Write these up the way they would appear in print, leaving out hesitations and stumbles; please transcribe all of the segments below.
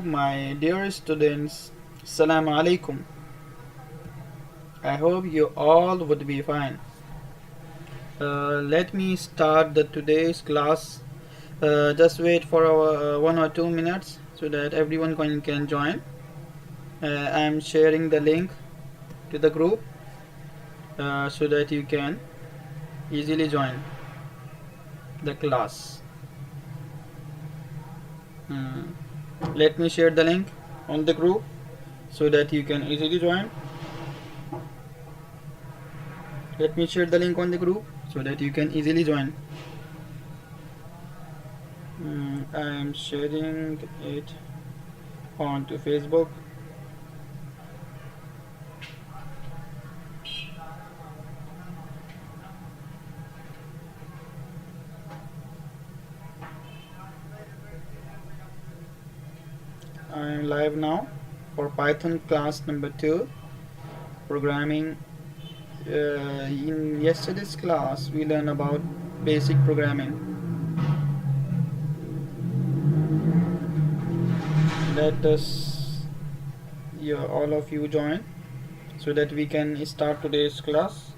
my dear students. Assalamu alaikum. I hope you all would be fine. Let me start today's class. Just wait for 1 or 2 minutes so that everyone can join. I am sharing the link to the group so that you can easily join the class. Let me share the link on the group so that you can easily join. Let me share the link on the group so that you can easily join. I am sharing it onto Facebook. I am live now for Python class number 2 programming. In yesterday's class we learned about basic programming. Let us all of you join so that we can start today's class.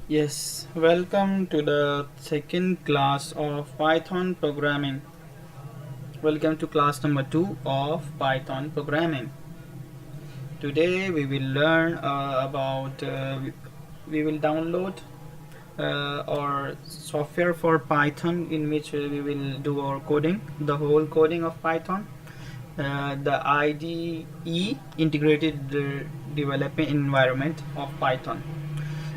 Yes, welcome to the second class of Python programming. Welcome to class number 2 of Python programming. Today we will learn we will download our software for Python in which we will do our coding, the whole coding of Python, the IDE, integrated development environment of Python.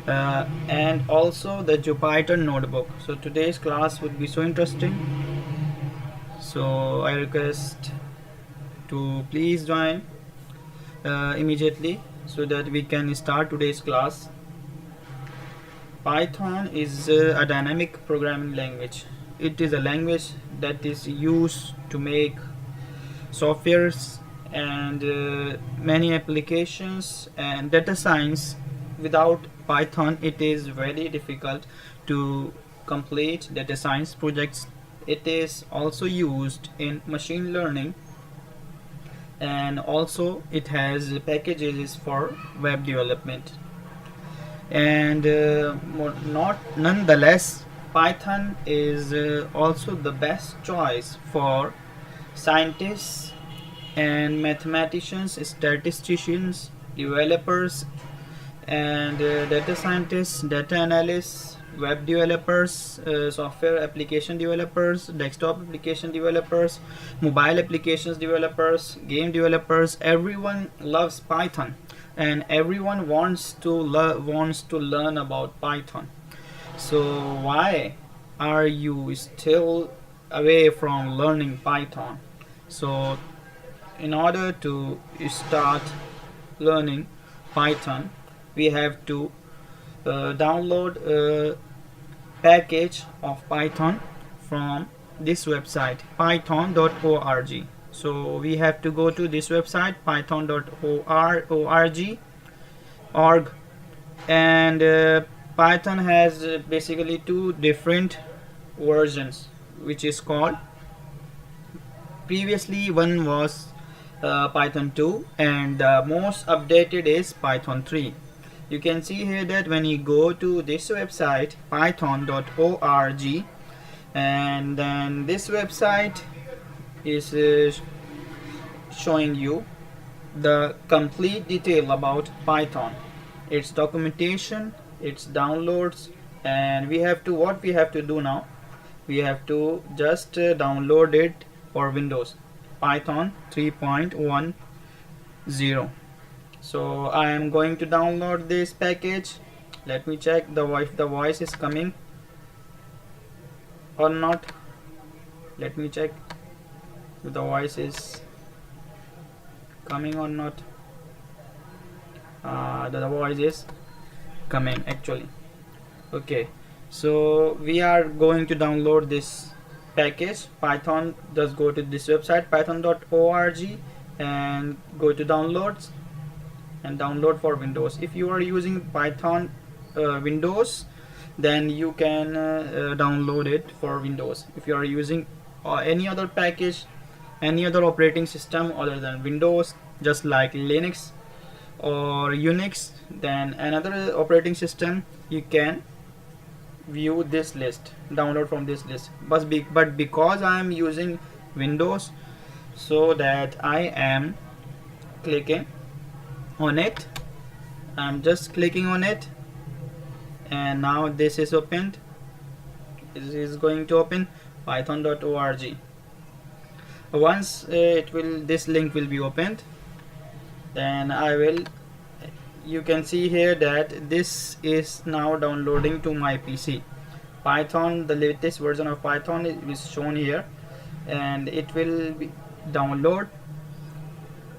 And also the Jupyter Notebook. So today's class would be so interesting. So I request to please join immediately so that we can start today's class. Python is a dynamic programming language. It is a language that is used to make softwares and many applications and data science. Without Python, it is very difficult to complete data science projects. It is also used in machine learning, and also it has packages for web development. And nonetheless, Python is also the best choice for scientists and mathematicians, statisticians, developers, and data scientists, data analysts, web developers, software application developers, desktop application developers, mobile applications developers, game developers. Everyone loves Python and everyone wants to learn about Python. So why are you still away from learning Python? So in order to start learning Python, we have to download a package of Python from this website, python.org. So we have to go to this website, python.org, and Python has basically two different versions, which is called, previously one was Python 2, and the most updated is Python 3. You can see here that when you go to this website python.org, and then this website is showing you the complete detail about Python, its documentation, its downloads, and what we have to do now, we have to just download it for Windows, Python 3.10. So I am going to download this package. Let me check if the voice is coming or not. Let me check if the voice is coming or not. The voice is coming actually. Okay, so we are going to download this package Python. Just go to this website python.org and go to downloads and download for Windows. If you are using Python Windows, then you can download it for Windows. If you are using any other package, any other operating system other than Windows, just like Linux or Unix, then another operating system, you can view this list, download from this list. But because I am using Windows, so that I am clicking on it, I'm just clicking on it, and now this is opened. This is going to open python.org. Once this link will be opened, then you can see here that this is now downloading to my PC. Python, the latest version of Python is shown here, and it will download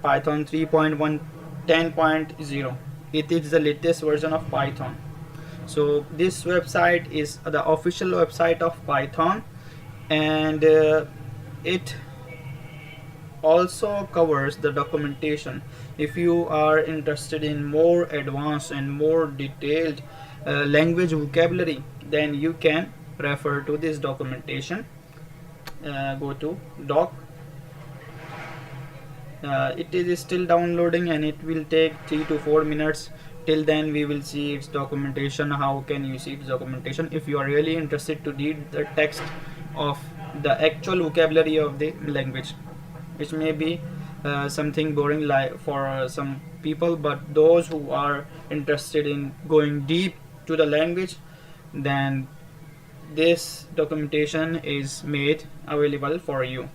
Python 3.10.0. It is the latest version of Python. So this website is the official website of Python, and it also covers the documentation. If you are interested in more advanced and more detailed language vocabulary, then you can refer to this documentation. Go to doc. It is still downloading and it will take 3 to 4 minutes. Till then we will see its documentation. How can you see its documentation? If you are really interested to read the text of the actual vocabulary of the language, which may be something boring for some people, but those who are interested in going deep to the language, then this documentation is made available for you.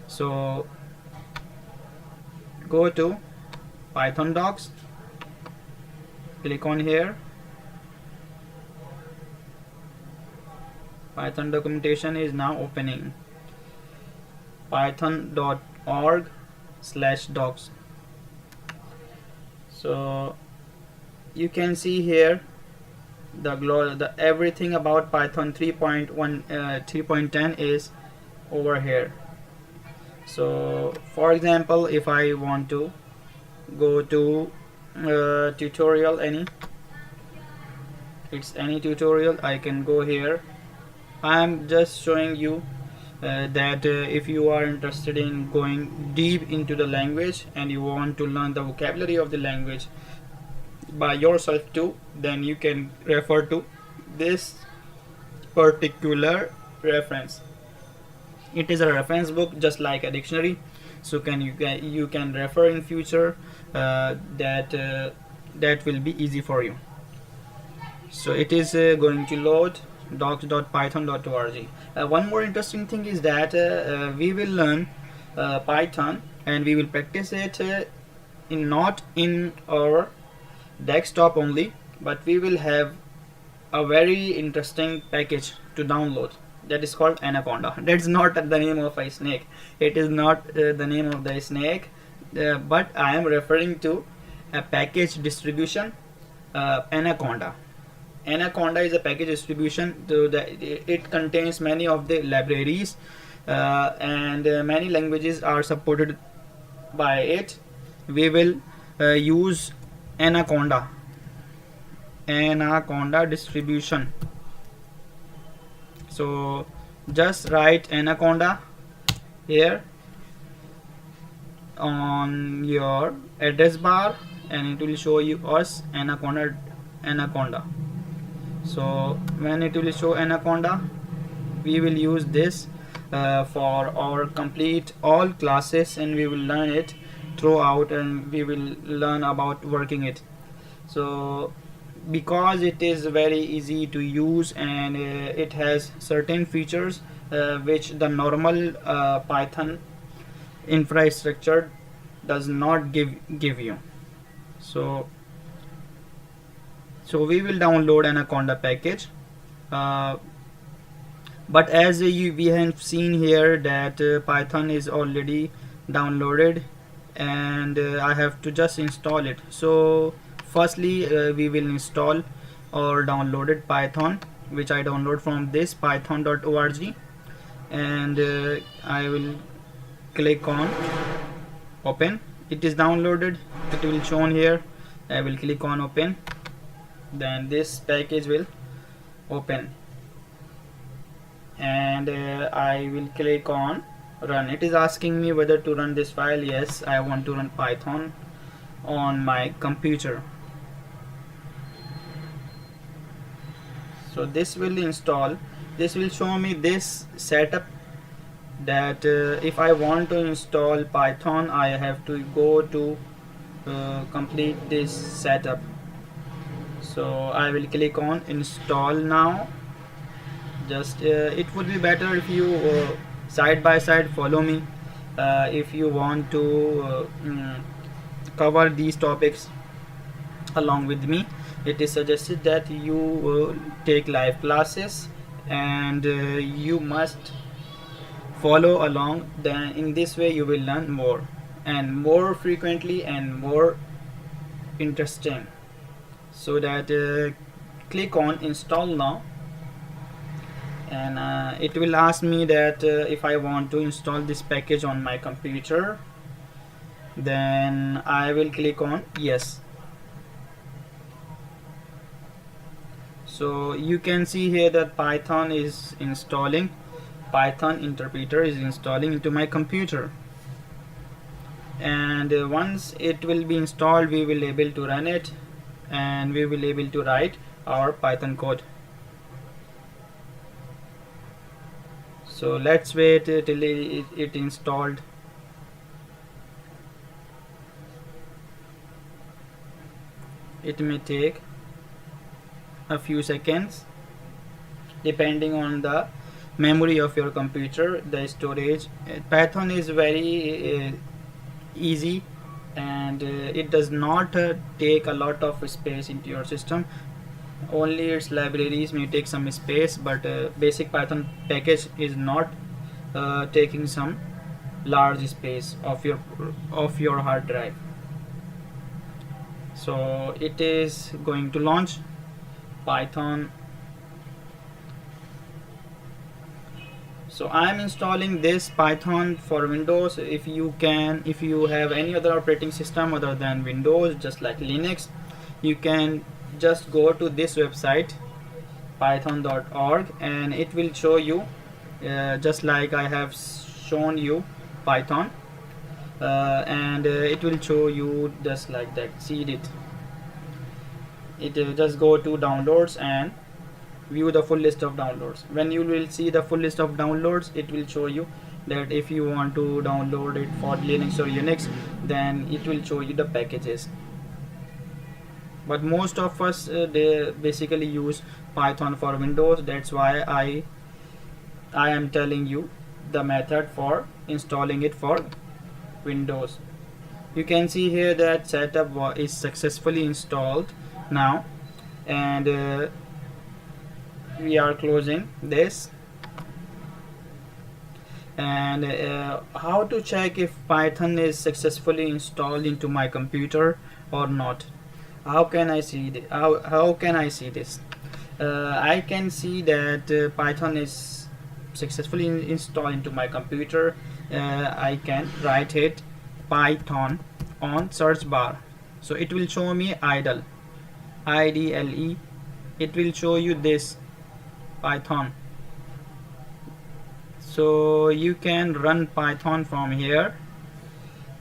So go to Python docs, click on here. Python documentation is now opening. python.org/docs. So you can see here the everything about Python 3.10 is over here. So for example, if I want to go to tutorial, any tutorial, I can go here. I am just showing you that if you are interested in going deep into the language and you want to learn the vocabulary of the language by yourself too, then you can refer to this particular reference. It is a reference book just like a dictionary, so you can refer in future. That will be easy for you. So it is going to load docs.python.org. One more interesting thing is that we will learn Python and we will practice it not in our desktop only, but we will have a very interesting package to download that is called Anaconda. That's not the name of a snake. It is not the name of the snake, but I am referring to a package distribution, Anaconda. Anaconda is a package distribution. It contains many of the libraries, and many languages are supported by it. We will use Anaconda distribution. So just write Anaconda here on your address bar and it will show you us Anaconda. So when it will show Anaconda, we will use this for our complete all classes, and we will learn it throughout, and we will learn about working it. So because it is very easy to use, and it has certain features which the normal Python infrastructure does not give you. So we will download Anaconda package, but as we have seen here that Python is already downloaded, and I have to just install it. So firstly we will install or downloaded Python, which I download from this python.org, and I will click on open. It is downloaded, it will shown here. I will click on open, then this package will open, and I will click on run. It is asking me whether to run this file. Yes, I want to run Python on my computer. So this will install. This will show me this setup, that if I want to install Python, I have to go to complete this setup. So I will click on install now. Just it would be better if you side by side follow me if you want to cover these topics along with me. It is suggested that you take live classes, and you must follow along. Then in this way you will learn more and more frequently and more interesting. So that click on install now, and it will ask me that if I want to install this package on my computer, then I will click on yes. So you can see here that Python is installing, Python interpreter is installing into my computer, and once it will be installed, we will able to run it, and we will able to write our Python code. So let's wait till it installed. It may take a few seconds depending on the memory of your computer, the storage. Python is very easy, and it does not take a lot of space into your system. Only its libraries may take some space, but basic Python package is not taking some large space of your hard drive. So it is going to launch Python. So I am installing this Python for Windows. If you have any other operating system other than Windows, just like Linux, you can just go to this website python.org, and it will show you just like I have shown you Python, and it will show you just like that. See it just go to downloads and view the full list of downloads. When you will see the full list of downloads, it will show you that if you want to download it for Linux or Unix, then it will show you the packages. But most of us they basically use Python for Windows. That's why I am telling you the method for installing it for Windows. You can see here that setup is successfully installed now, and we are closing this. And how to check if Python is successfully installed into my computer or not? How can I see this? How can I see this? I can see that Python is successfully installed into my computer. I can write it Python on search bar, so it will show me idle, IDLE. It will show you this Python. So you can run Python from here.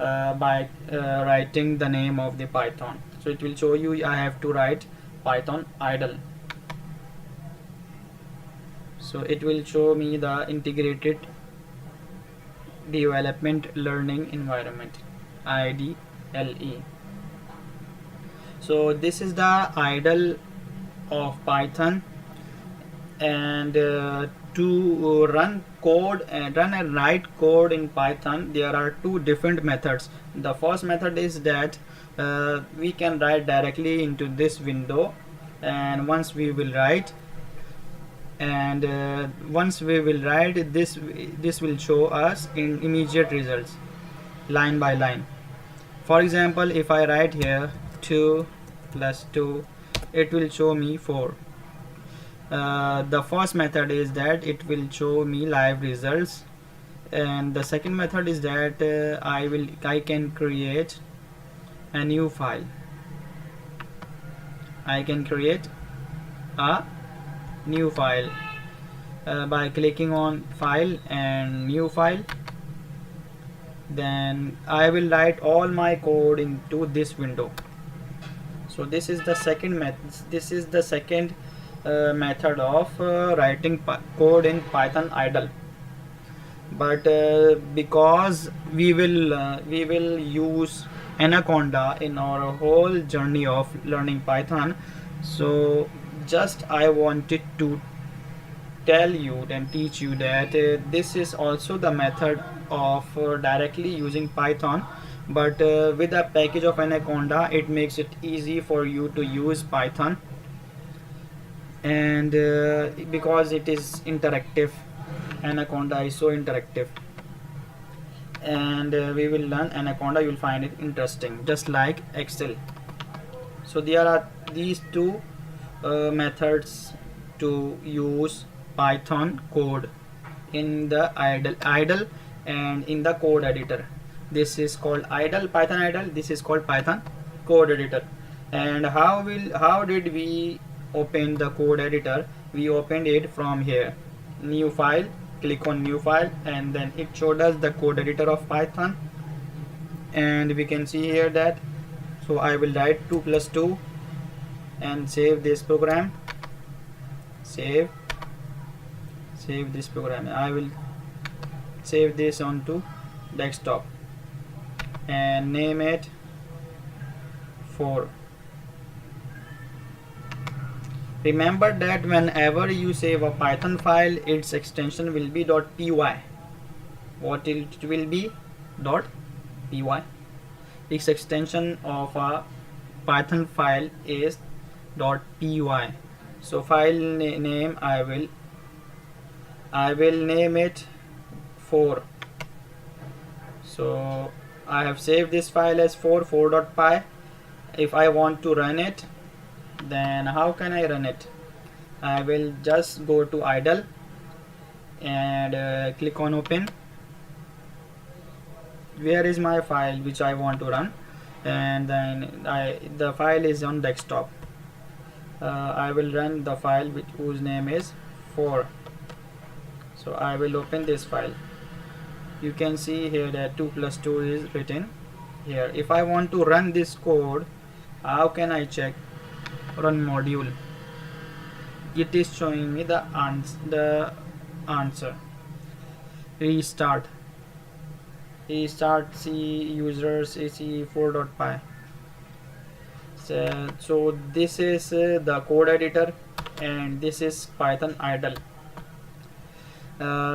by writing the name of the Python. So it will show you I have to write Python idle. So it will show me the integrated development learning environment, IDLE. So this is the idle of Python, and to run code and run and write code in Python, there are two different methods. The first method is that we can write directly into this window, and once we will write this will show us in immediate results line by line. For example, if I write here 2 plus 2, it will show me 4. The first method is that it will show me live results, and the second method is that I can create a new file. I can create a new file by clicking on file and new file. Then I will write all my code into this window. So this is the second method of writing code in Python idle. But because we will use Anaconda in our whole journey of learning Python, so just I wanted to tell you and teach you that this is also the method of directly using Python, but with a package of Anaconda, it makes it easy for you to use Python, and because it is interactive. Anaconda is so interactive, and we will learn Anaconda. You will find it interesting, just like Excel. So there are these two methods to use Python code in the idle and in the code editor. This is called Python idle. This is called Python code editor. And how did we open the code editor? We opened it from here, new file. Click on new file, and then it showed us the code editor of Python, and we can see here that, so I will write 2 plus 2 and save this program. Save this program. I will save this onto desktop and name it 4. Remember that whenever you save a Python file, its extension will be .py. What it will be? .py. Its extension of a Python file is .py. So file name I will name it 4. So I have saved this file as 4.py. If I want to run it, then how can I run it? I will just go to idle and click on open. Where is my file which I want to run? And then the file is on desktop. I will run the file whose name is 4. So I will open this file. You can see here that 2 plus 2 is written here. If I want to run this code, how can I check? Run module. It is showing me the answer. Restart C users AC 4.py. So this is the code editor, and this is Python idle.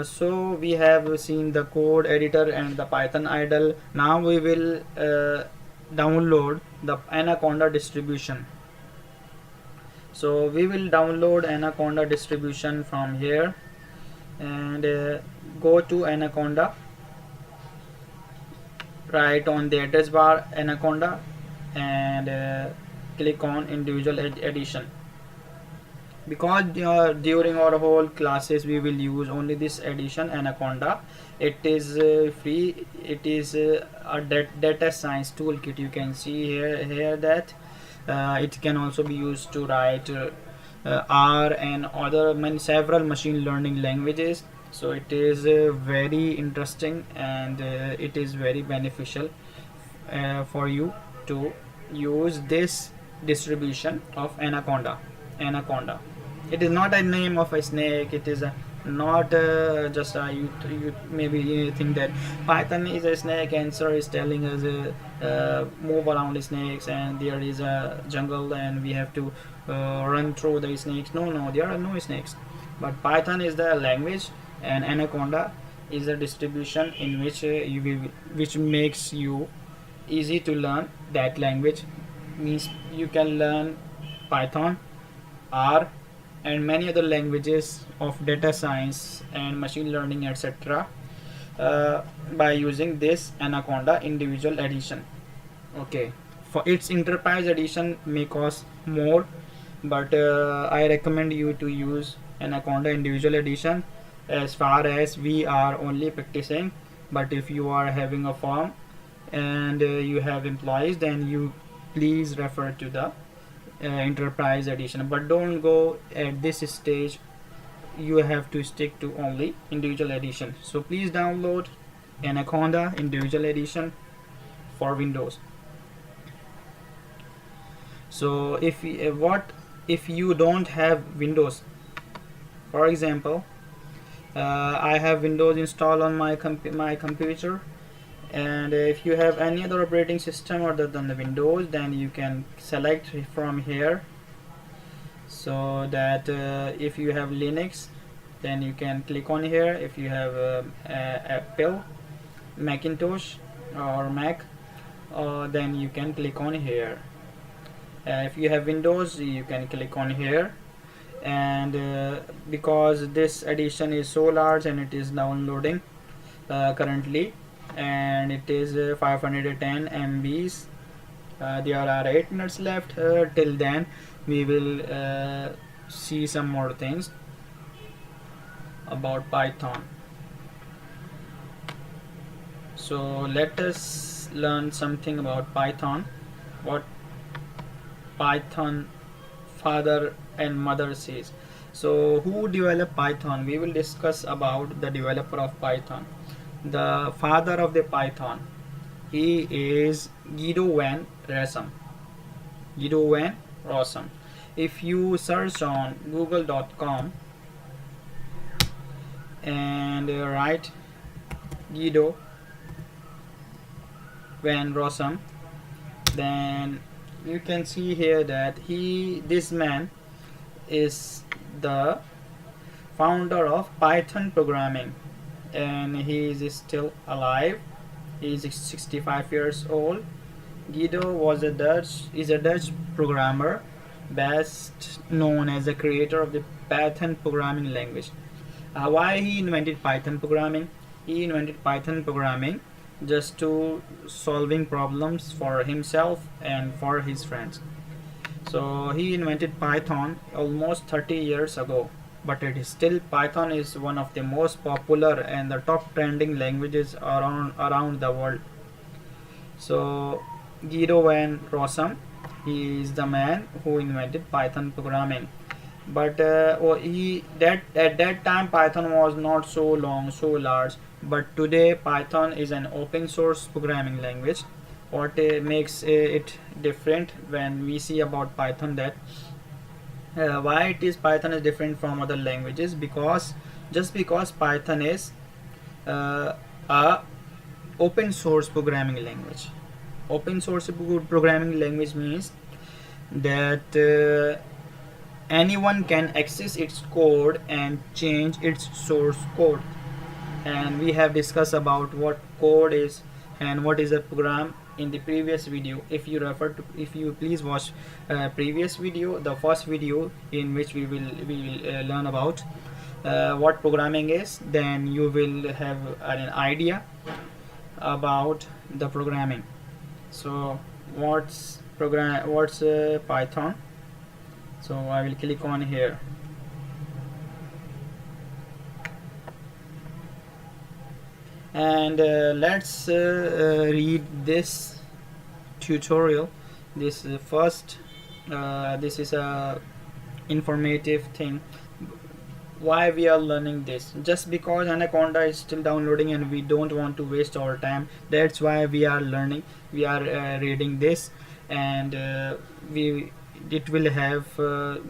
So we have seen the code editor and the Python idle. Now we will download the Anaconda distribution. So we will download Anaconda distribution from here, and go to Anaconda, write on the address bar Anaconda, and click on individual edition. Because during our whole classes we will use only this edition Anaconda. It is free. It is a data science toolkit. You can see here that it can also be used to write R and several machine learning languages. So it is very interesting, and it is very beneficial for you to use this distribution of Anaconda. It is not a name of a snake. It is not just you maybe think that Python is a snake and sir is telling us move around the snakes and there is a jungle and we have to run through the snakes. No, there are no snakes. But Python is the language and Anaconda is a distribution in which which makes you easy to learn that language. Means you can learn Python, R, and many other languages of data science and machine learning, etc. By using this Anaconda individual edition. Okay, for its enterprise edition may cost more, but I recommend you to use Anaconda individual edition as far as we are only practicing. But if you are having a firm and you have employees, then you please refer to the enterprise edition. But don't go at this stage, you have to stick to only individual edition. So please download Anaconda individual edition for Windows. So if you don't have Windows, for example, I have Windows installed on my computer, and if you have any other operating system other than the Windows, then you can select from here. So that if you have Linux, then you can click on here. If you have Apple, Macintosh or Mac, then you can click on here. If you have Windows, you can click on here. And because this edition is so large and it is downloading currently, and it is 510 MBs, there are 8 minutes left. Till then we will see some more things about Python. So let us learn something about Python, what Python father and mother says. So who developed Python? We will discuss about the developer of Python. The father of the Python, he is Guido van Rossum. If you search on google.com and write Guido van Rossum, then you can see here that this man is the founder of Python programming, and he is still alive. He is 65 years old. Guido is a Dutch programmer, best known as the creator of the Python programming language. Why he invented Python programming? He invented Python programming just to solving problems for himself and for his friends. So he invented Python almost 30 years ago, but it is still Python is one of the most popular and the top trending languages around the world. So Guido van Rossum, he is the man who invented Python programming. But at that time Python was not so large. But today Python is an open source programming language. What makes it different when we see about Python, that why Python is different from other languages? Because Python is a open source programming language. Open source programming language means that anyone can access its code and change its source code. And we have discussed about what code is and what is a program in the previous video. If you please watch previous video, the first video in which we will learn about what programming is, then you will have an idea about the programming. So what's Python? So I will click on here. And let's read this tutorial. This is first this is a informative thing. why we are learning this. Just because Anaconda is still downloading and we don't want to waste our time, that's why we are learning, we are reading this, and we it will have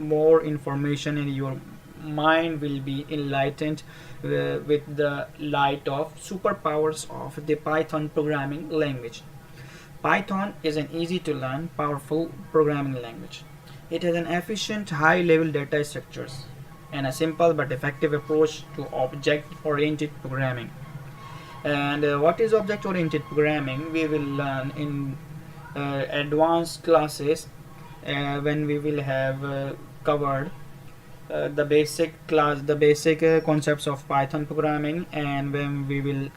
more information, and your mind will be enlightened with the light of superpowers of the Python programming language. Python is an easy to learn, powerful programming language. It has an efficient, high level data structures and a simple but effective approach to object oriented programming. And what is object oriented programming? We will learn in advanced classes when we will have covered the basic concepts of Python programming, and when we will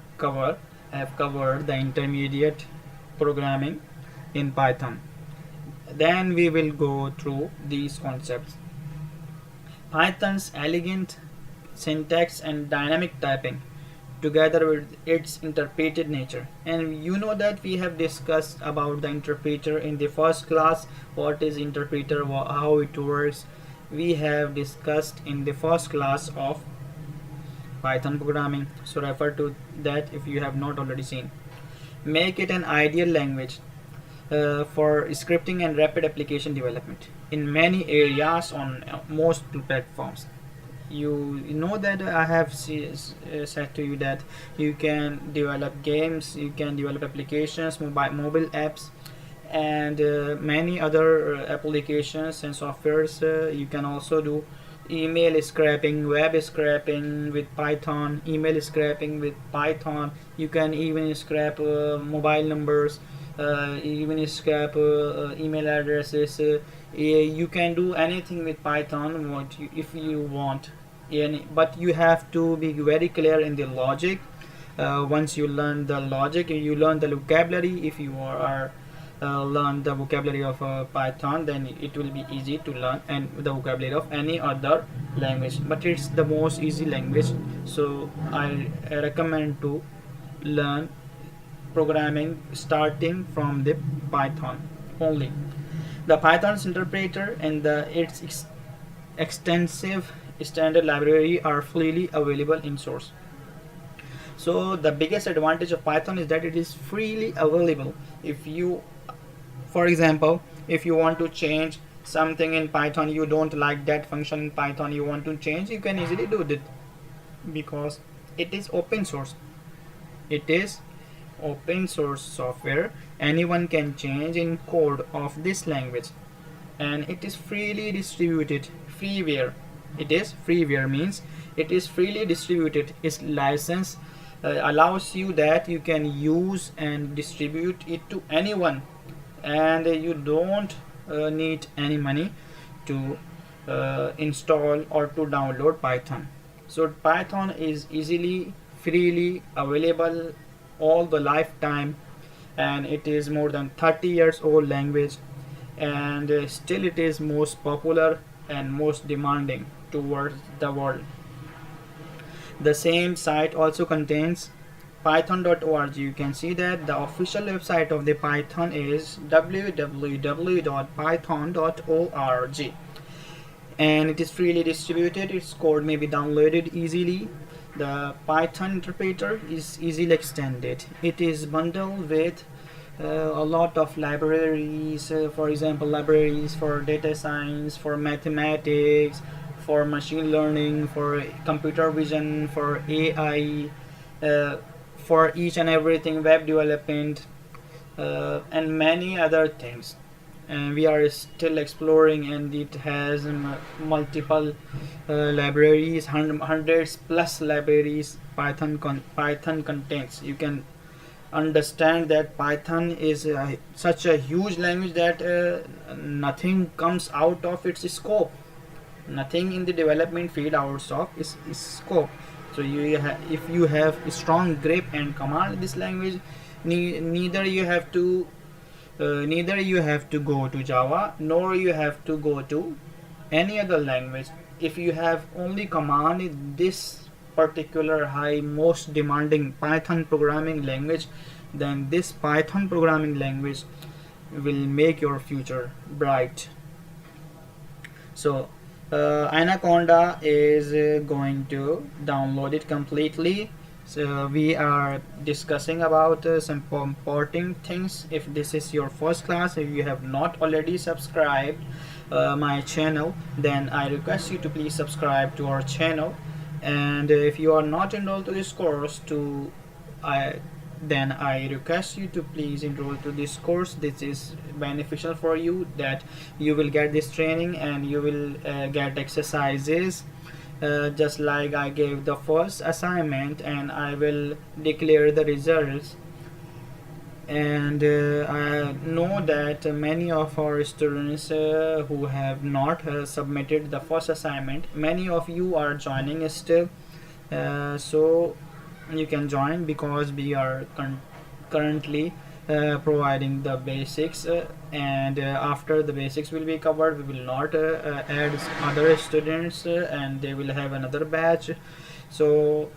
have covered the intermediate programming in Python. Then we will go through these concepts. Python's elegant syntax and dynamic typing, together with its interpreted nature. And you know that we have discussed about the interpreter in the first class. What is interpreter, how it works, we have discussed in the first class of Python programming, so refer to that if you have not already seen. Make it an ideal language for scripting and rapid application development in many areas on most platforms. You know that I have said to you that you can develop games, you can develop applications, mobile apps, and many other applications and softwares. You can also do email scraping, web scraping with Python, email scraping with Python. You can even scrap mobile numbers, even scrap email addresses. You can do anything with Python if you want. But you have to be very clear in the logic. Once you learn the logic, you learn the vocabulary. If you are learn the vocabulary of Python, then it will be easy to learn and the vocabulary of any other language. But it's the most easy language, so I recommend to learn programming starting from the Python only. The Python's interpreter and its extensive standard library are freely available in source. So the biggest advantage of Python is that it is freely available. If you, for example, if you want to change something in Python, you don't like that function in Python, you want to change, you can easily do that because it is open source. It is open source software. Anyone can change in code of this language, and it is freely distributed. Freeware. It is freeware means it is freely distributed. Its license allows you that you can use and distribute it to anyone, and you don't need any money to install or to download Python. So Python is easily freely available all the lifetime, and it is more than 30 years old language, and still it is most popular and most demanding towards the world. The same site also contains python.org. You can see that the official website of the Python is www.python.org, and it is freely distributed. Its code may be downloaded easily. The Python interpreter is easily extended. It is bundled with a lot of libraries, for example, libraries for data science, for mathematics, for machine learning, for computer vision, for AI, for each and everything, web development, and many other things. And we are still exploring, and it has multiple libraries, hundreds plus libraries Python contains. You can understand that Python is such a huge language that nothing comes out of its scope. Nothing in the development field out of its scope. So if you have a strong grip and command this language, neither you have to go to Java, nor you have to go to any other language. If you have only command this particular high, most demanding Python programming language, then this Python programming language will make your future bright. So Anaconda is going to download it completely. So we are discussing about some important things. If this is your first class, if you have not already subscribed my channel, then I request you to please subscribe to our channel. And if you are not enrolled to this course, then I request you to please enroll to this course. This is beneficial for you, that you will get this training and you will get exercises just like I gave the first assignment, and I will declare the results. And I know that many of our students who have not submitted the first assignment, many of you are joining still, so you can join, because we are currently providing the basics, and after the basics will be covered, we will not add other students, and they will have another batch. So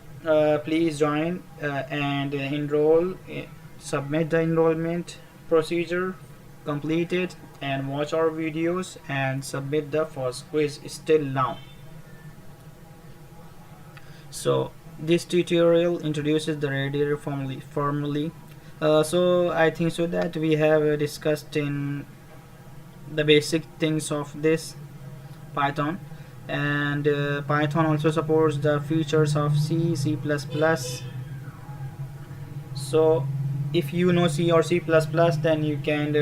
please join and enroll, submit the enrollment procedure, complete it, and watch our videos and submit the first quiz still now. So this tutorial introduces the radiator formally. So I think so that we have discussed in the basic things of this Python, and Python also supports the features of C++. So if you know C or C++, then you can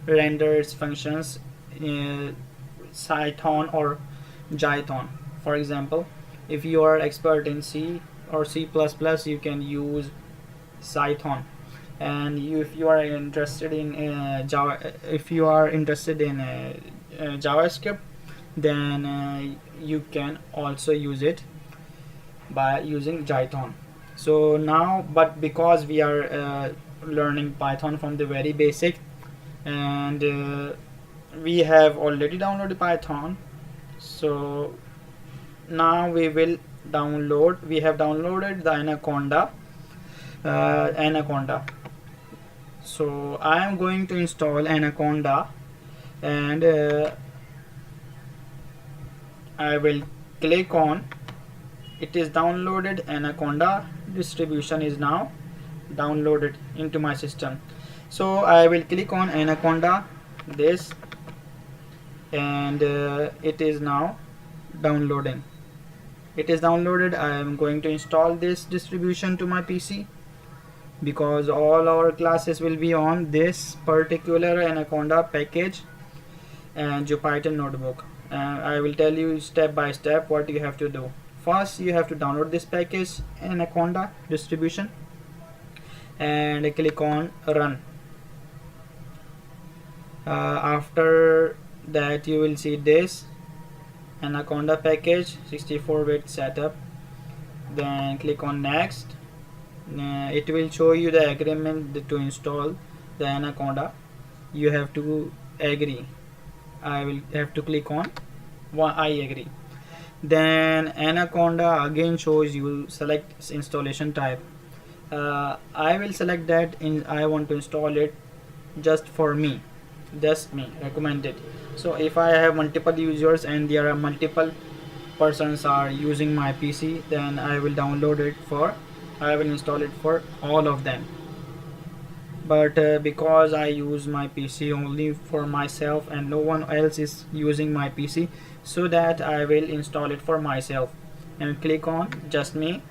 render its functions Cython or Jython. For example, if you are expert in C or C++, you can use Cython. And if you are interested in JavaScript, then you can also use it by using Jython. So now, but because we are learning Python from the very basic, and we have already downloaded Python, so now we have downloaded the Anaconda. So I am going to install Anaconda, and I will click on it. Is downloaded. Anaconda distribution is now downloaded into my system. So I will click on Anaconda, this, and it is now downloading. It is downloaded. I am going to install this distribution to my PC, because all our classes will be on this particular Anaconda package and Jupyter Notebook. I will tell you step by step what you have to do. First, you have to download this package, Anaconda distribution, and click on run. After that, you will see this Anaconda package 64-bit setup. Then click on next. It will show you the agreement to install the Anaconda. You have to agree. I will have to click on I agree. Then Anaconda again shows you select installation type. I will select that I want to install it just for me, just me, recommended. So if I have multiple users and there are multiple persons are using my PC, then I will install it for all of them. But because I use my PC only for myself and no one else is using my PC, so that I will install it for myself, and click on just me,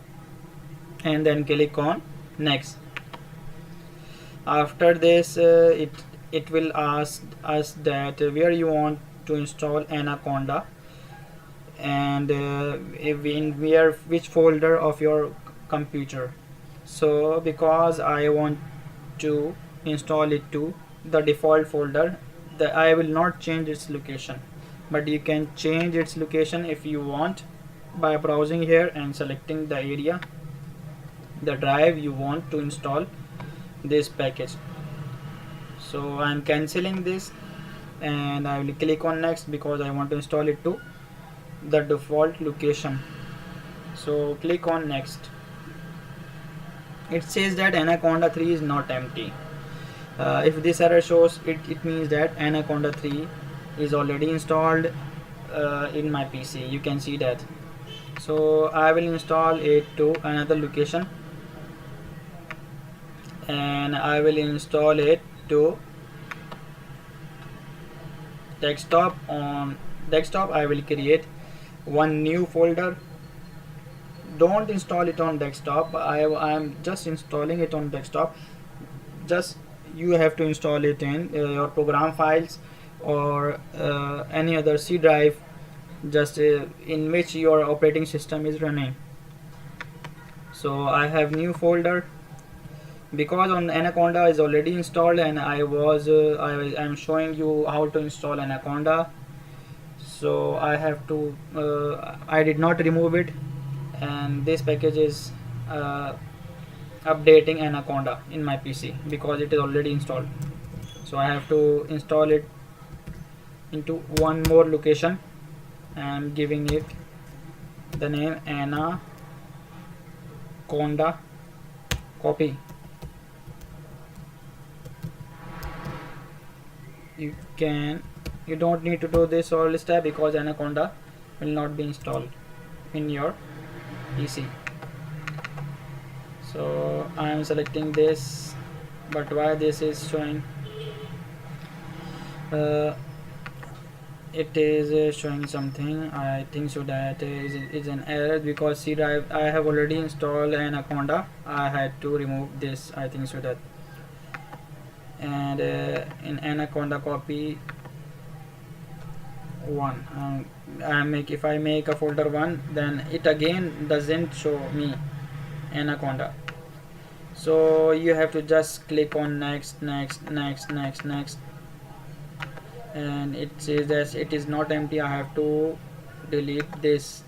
and then click on next. After this, it will ask us that where you want to install Anaconda, and which folder of your computer. So because I want to install it to the default folder, I will not change its location, but you can change its location if you want by browsing here and selecting the area, the drive you want to install this package. So I am cancelling this, and I will click on next because I want to install it to the default location. So click on next. It says that Anaconda 3 is not empty. If this error shows, it means that Anaconda 3 is already installed in my PC. You can see that. So I will install it to another location, and I will install it to desktop. On desktop I will create one new folder. Don't install it on desktop. I am just installing it on desktop. Just you have to install it in your program files, or any other C drive, just in which your operating system is running. So I have new folder, because on Anaconda is already installed, and I am showing you how to install Anaconda. So I have to I did not remove it, and this package is uh, updating Anaconda in my PC because it is already installed. So I have to install it into one more location. I am giving it the name Anaconda copy. You don't need to do this all step because Anaconda will not be installed in your PC. So I am selecting this, but why this is showing it is showing something. I think so that is an error, because C drive I have already installed Anaconda. I had to remove this, I think so that. And in Anaconda copy 1, if I make a folder 1, then it again doesn't show me Anaconda. So you have to just click on next, and it says that it is not empty. I have to delete this.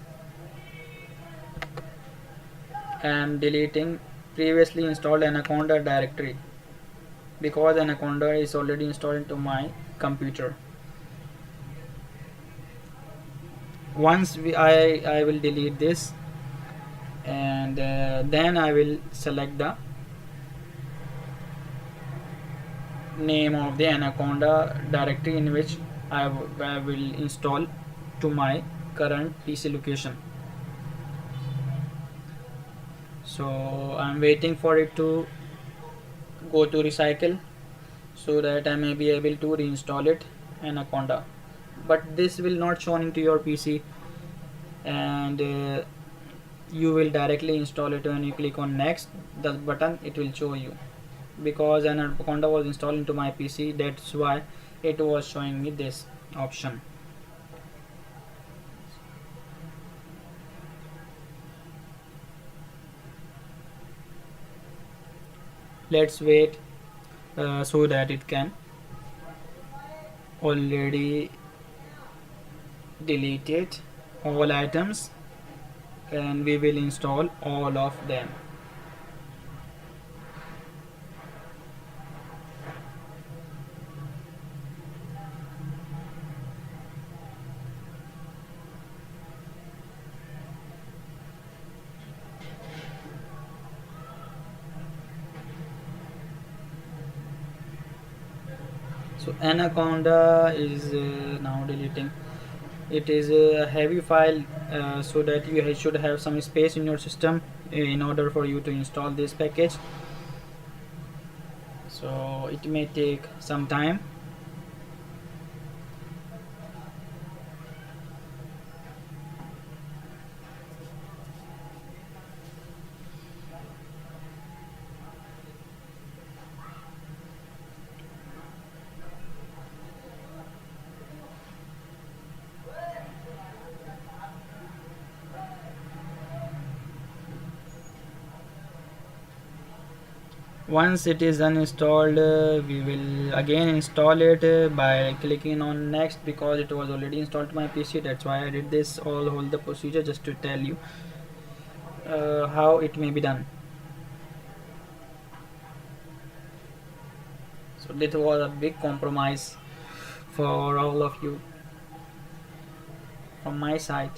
I am deleting previously installed Anaconda directory because Anaconda is already installed into my computer. Once I will delete this, and then I will select the name of the Anaconda directory in which I will install to my current PC location. So I'm waiting for it to go to recycle so that I may be able to reinstall it Anaconda. But this will not show into your PC, and you will directly install it when you click on next the button. It will show you, because Anaconda was installed into my PC, that's why it was showing me this option. Let's wait so that it can already delete it all items, and we will install all of them. So Anaconda is now deleting. It is a heavy file, so that you should have some space in your system in order for you to install this package. So it may take some time. Once it is uninstalled, we will again install it by clicking on next, because it was already installed to my PC. That's why I did this all the procedure, just to tell you how it may be done. So this was a big compromise for all of you from my side.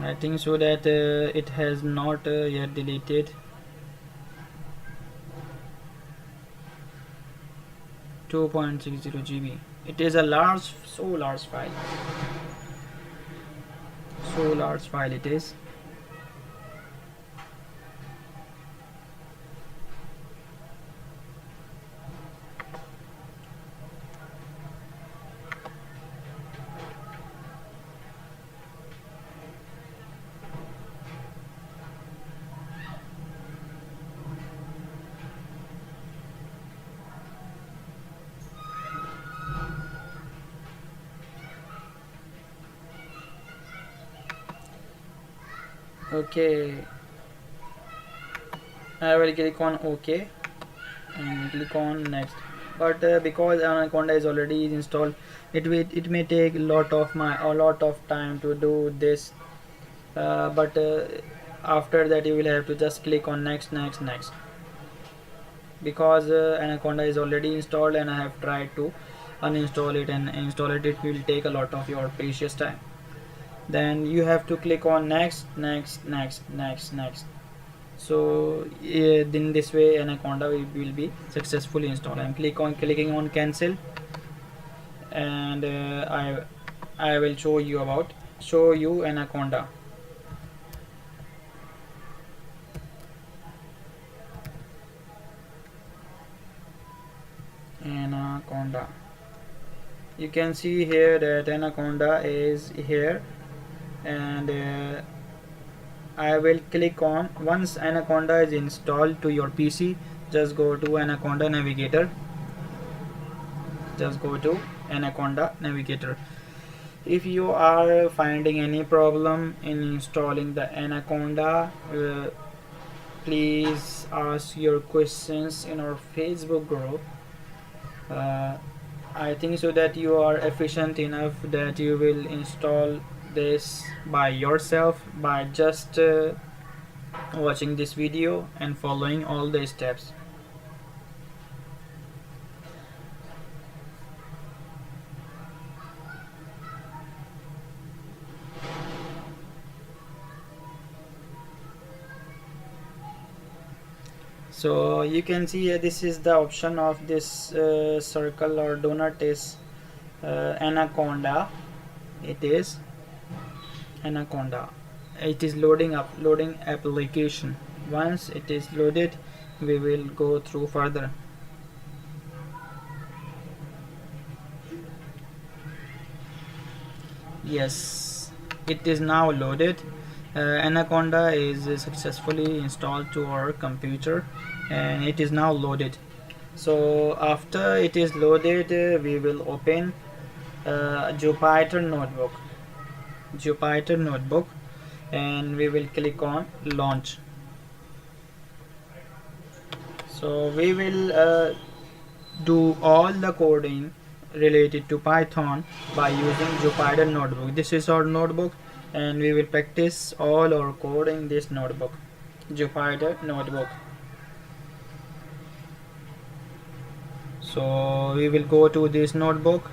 I think so that it has not yet deleted. 2.60 GB. It is a large, so large file. So large file it is. Okay, I will click on OK and click on next. But because Anaconda is already installed, it may take a lot of time to do this. But after that you will have to just click on next, because Anaconda is already installed and I have tried to uninstall it and install it. It will take a lot of your precious time. Then you have to click on next. So in this way Anaconda will be successfully installed. I'm clicking on cancel, and I will show you Anaconda. You can see here that Anaconda is here, and I will click on, once Anaconda is installed to your PC, just go to Anaconda Navigator. If you are finding any problem in installing the Anaconda, please ask your questions in our Facebook group. I think so that you are efficient enough that you will install this by yourself by just watching this video and following all the steps. So you can see here, this is the option of this circle or donut is Anaconda. It is Anaconda. It is loading application. Once it is loaded, we will go through further. Yes, it is now loaded. Anaconda is successfully installed to our computer and it is now loaded. So after it is loaded, we will open Jupyter Notebook, and we will click on launch. So we will do all the coding related to Python by using Jupyter Notebook. This is our notebook, and we will practice all our code in this notebook, Jupyter Notebook. So we will go to this notebook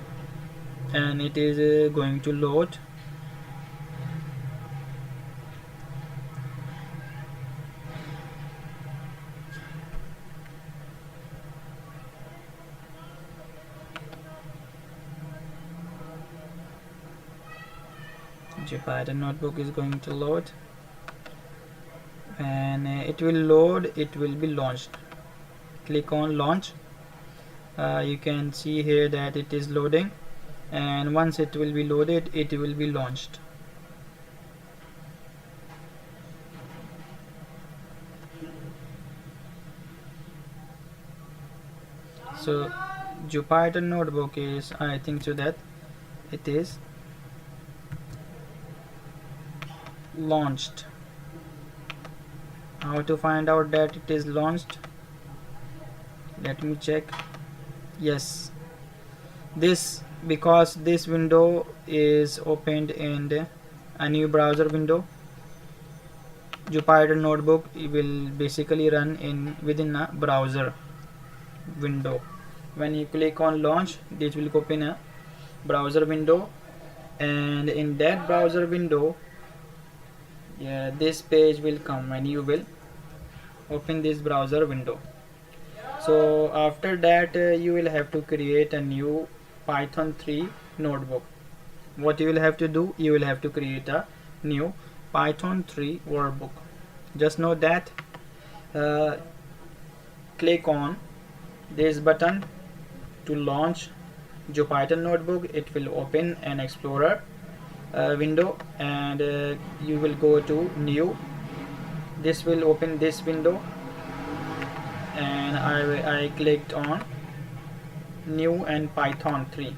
and it is going to load. Jupyter Notebook is going to load, and it will load, it will be launched. Click on launch. You can see here that it is loading, and once it will be loaded, it will be launched. So Jupyter Notebook is, I think so that it is launched. How to find out that it is launched? Let me check. Yes, because this window is opened in a new browser window. Jupyter Notebook will basically run within a browser window. When you click on launch, this will open a browser window, and in that browser window yeah, this page will come when you will open this browser window. So after that you will have to create a new Python 3 notebook. What you will have to do, you will have to create a new Python 3 workbook. Just know that uh, click on this button to launch Jupyter Notebook. It will open an Explorer window, and you will go to new. This will open this window, and I clicked on new and Python 3.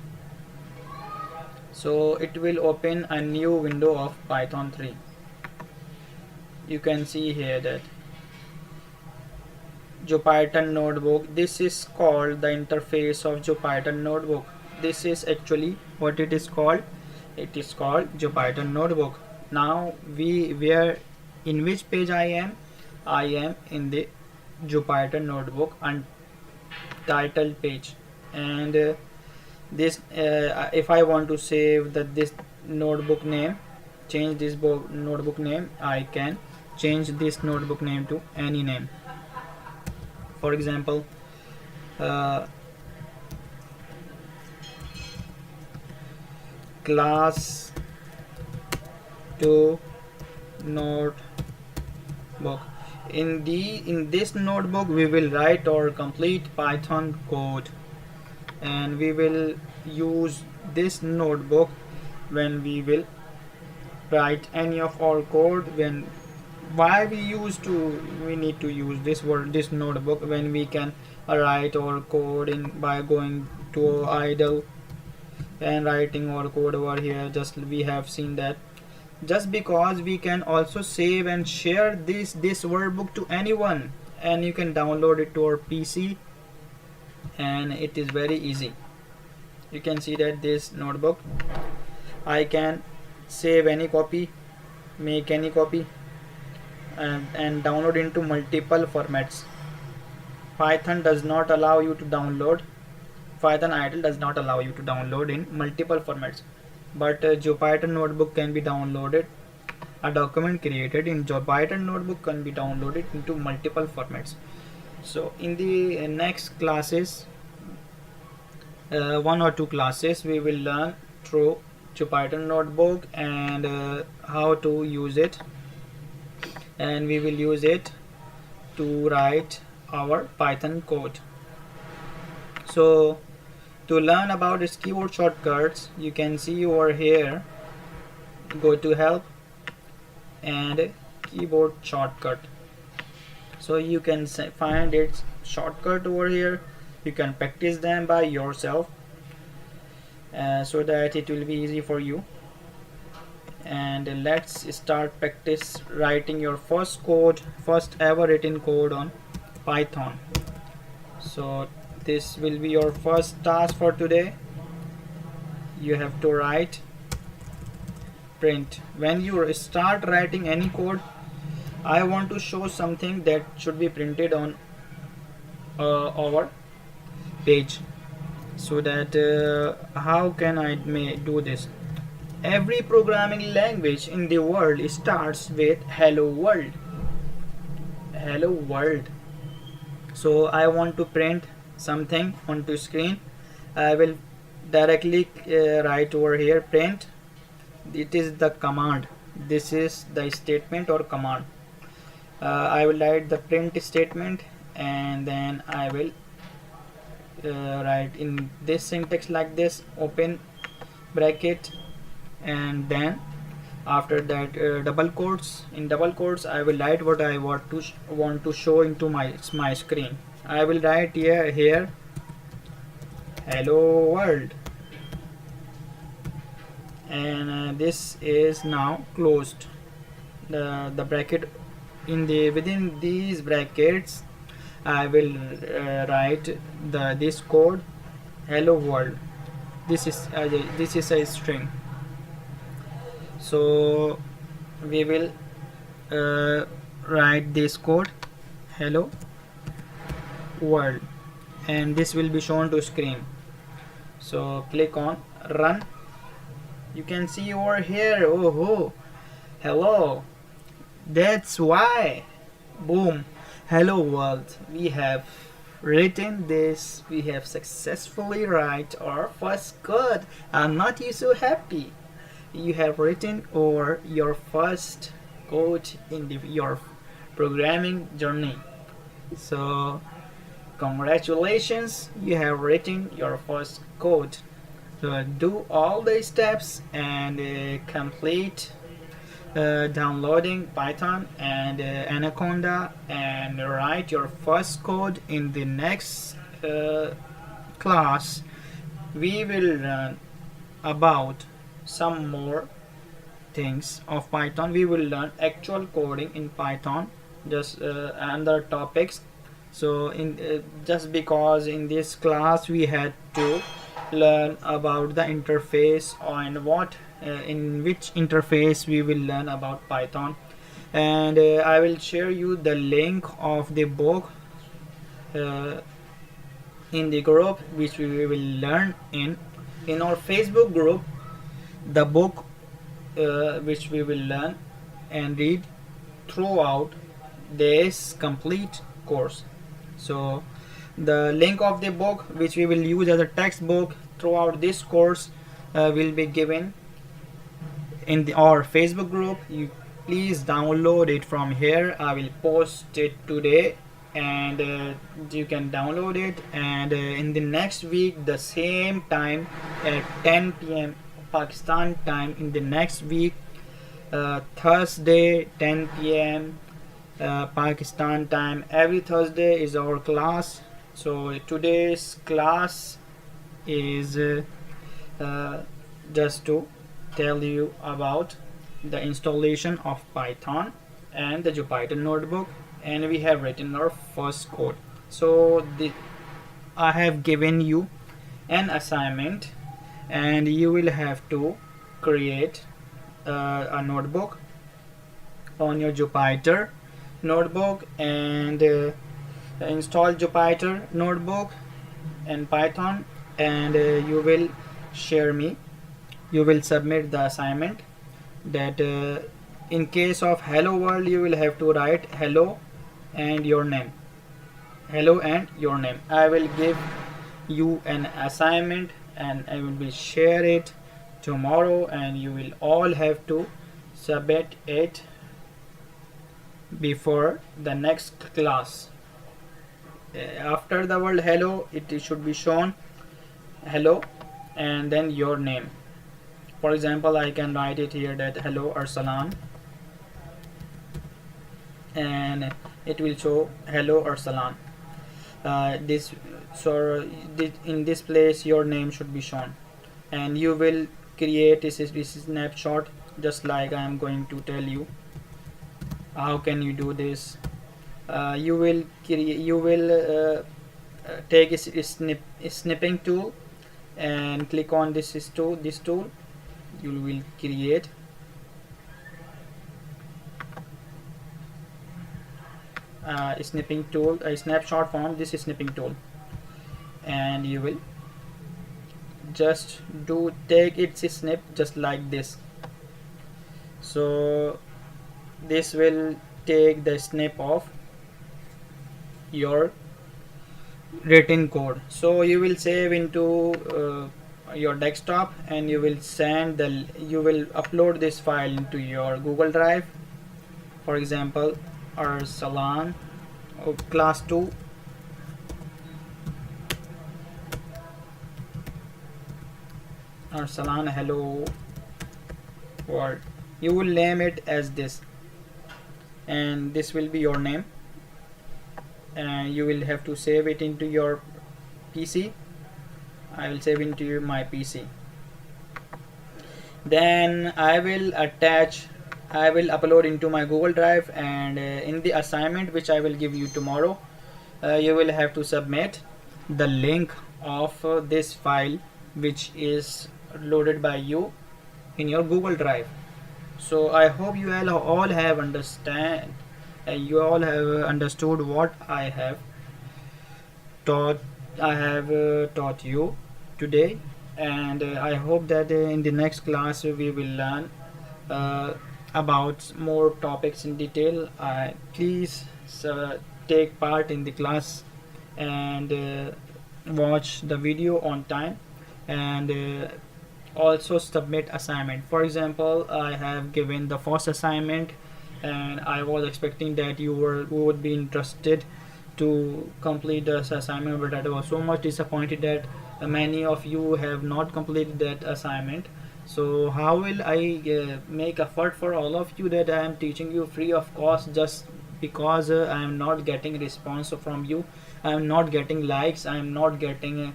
So it will open a new window of Python 3. You can see here that Jupyter Notebook. This is called the interface of Jupyter Notebook. This is actually what it is called. It is called Jupyter Notebook. Now we are in which page I am? I am in the Jupyter Notebook untitled page, and this if I want to save this notebook name, change this notebook name, I can change this notebook name to any name. For example, class 2 notebook. In this notebook we will write our complete Python code, and we will use this notebook when we will write any of our code. Why we need to use this notebook when we can write our code by going to idle and writing our code over here. Just we have seen that just because we can also save and share this workbook to anyone, and you can download it to our PC, and it is very easy. You can see that this notebook I can save any copy, make any copy, and download into multiple formats. Python does not allow you to download. Python idle does not allow you to download in multiple formats, but Jupyter Notebook can be downloaded. A document created in Jupyter Notebook can be downloaded into multiple formats. So in the next classes, 1 or 2 classes, we will learn through Jupyter Notebook and how to use it, and we will use it to write our Python code. So to learn about its keyboard shortcuts, you can see over here, go to help and keyboard shortcut. So you can find its shortcut over here. You can practice them by yourself so that it will be easy for you. And let's start practice writing your first ever written code on Python. So this will be your first task for today. You have to write print. When you start writing any code, I want to show something that should be printed on our page, so that how can I do this? Every programming language in the world starts with hello world. Hello world. So I want to print something onto screen. I will directly write over here print. It is the command. This is the statement or command. I will write the print statement, and then I will write in this syntax like this, open bracket, and then after that double quotes. In double quotes I will write what I want to show into my screen. I will write here hello world, and this is now closed. The bracket, within these brackets I will write this code hello world. This is a string. So we will write this code hello world, and this will be shown to screen. So click on run. You can see over here, oh hello, That's why, boom, hello world, we have written this, we have successfully write our first code. I'm not you so happy. You have written or your first code in your programming journey. So congratulations, you have written your first code. So do all the steps and complete downloading Python and Anaconda and write your first code. In the next class we will learn about some more things of Python. We will learn actual coding in Python, just other topics. So in just because in this class we had to learn about the interface and what in which interface we will learn about Python, and I will share you the link of the book uh, in the group which we will learn in our Facebook group, the book which we will learn and read throughout this complete course. So the link of the book which we will use as a textbook throughout this course will be given in our Facebook group. You please download it from here. I will post it today and you can download it, and in the next week the same time at 10 p.m. Pakistan time, in the next week Thursday 10 p.m. Pakistan time, every Thursday is our class. So today's class is just to tell you about the installation of Python and the Jupyter Notebook, and we have written our first code. So I have given you an assignment and you will have to create a notebook on your Jupyter Notebook and install Jupyter Notebook and Python, and you will share me, you will submit the assignment. That in case of hello world you will have to write hello and your name, hello and your name. I will give you an assignment and I will be share it tomorrow, and you will all have to submit it before the next class. After the word hello it should be shown hello and then your name. For example, I can write it here that hello Arsalan, and it will show hello Arsalan. This so in this place your name should be shown, and you will create this snapshot just like I am going to tell you. How can you do this? You will take a snipping tool and click on this tool. You will create a snipping tool, a snapshot from this snipping tool, and you will just take its snip just like this. So this will take the snip of your written code. So you will save into your desktop, and you will upload this file into your Google Drive. For example, Arsalan class 2 Arsalan hello world. You will name it as this, and this will be your name, and you will have to save it into your PC. I will save into my PC. Then I will upload into my Google Drive, and in the assignment which I will give you tomorrow, you will have to submit the link of this file which is loaded by you in your Google Drive. So I hope you all have understood what I have taught you today, and I hope that in the next class we will learn about more topics in detail, please take part in the class and watch the video on time, and also submit assignment. For example, I have given the first assignment, and I was expecting that you would be interested to complete this assignment, but I was so much disappointed that many of you have not completed that assignment. So how will I make effort for all of you that I am teaching you free of cost, just because I am not getting response from you, I am not getting likes, I am not getting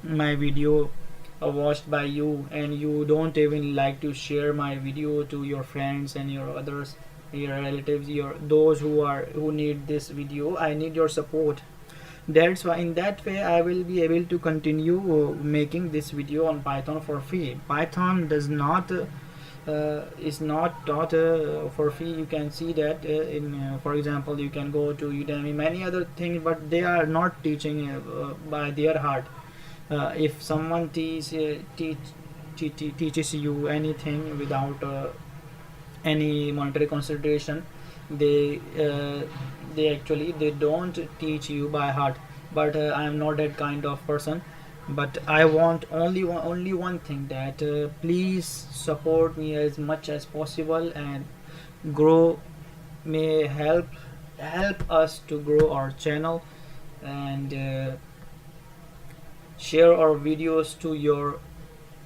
my video watched by you, and you don't even like to share my video to your friends and your others, your relatives, your those who need this video. I need your support. That's why in that way I will be able to continue making this video on Python for free. Python does not is not taught for free. You can see that in for example, you can go to Udemy, many other things, but they are not teaching by their heart. If someone teaches you anything without any monetary consideration, they actually they don't teach you by heart. But I am not that kind of person. But I want only one thing, that please support me as much as possible and grow, may help us to grow our channel, and share our videos to your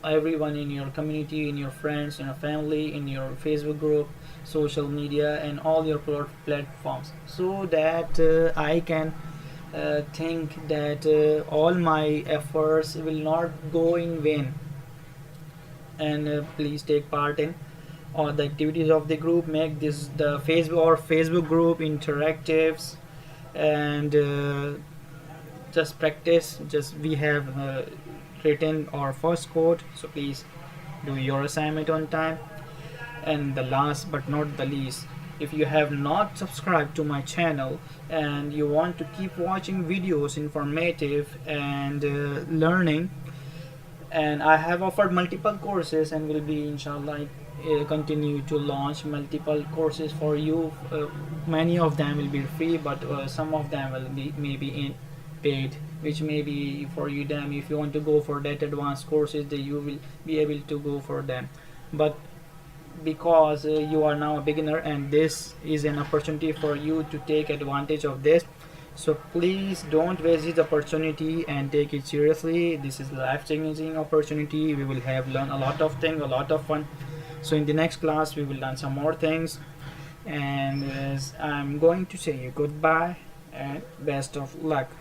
everyone in your community, in your friends, in your family, in your Facebook group, social media, and all your platforms, so that I can think that all my efforts will not go in vain. And please take part in all the activities of the group, make this the Facebook group interactives, and just practice. Just we have written our first code, so please do your assignment on time. And the last but not the least, if you have not subscribed to my channel and you want to keep watching videos informative and learning, and I have offered multiple courses and will be inshallah continue to launch multiple courses for you. Many of them will be free, but some of them will be maybe in paid, which may be for Udemy. If you want to go for that advanced courses, then you will be able to go for them. But because you are now a beginner, and this is an opportunity for you to take advantage of this, so please don't waste this opportunity and take it seriously. This is life-changing opportunity. We will have learn a lot of things, a lot of fun. So in the next class we will learn some more things, and I'm going to say you goodbye and best of luck.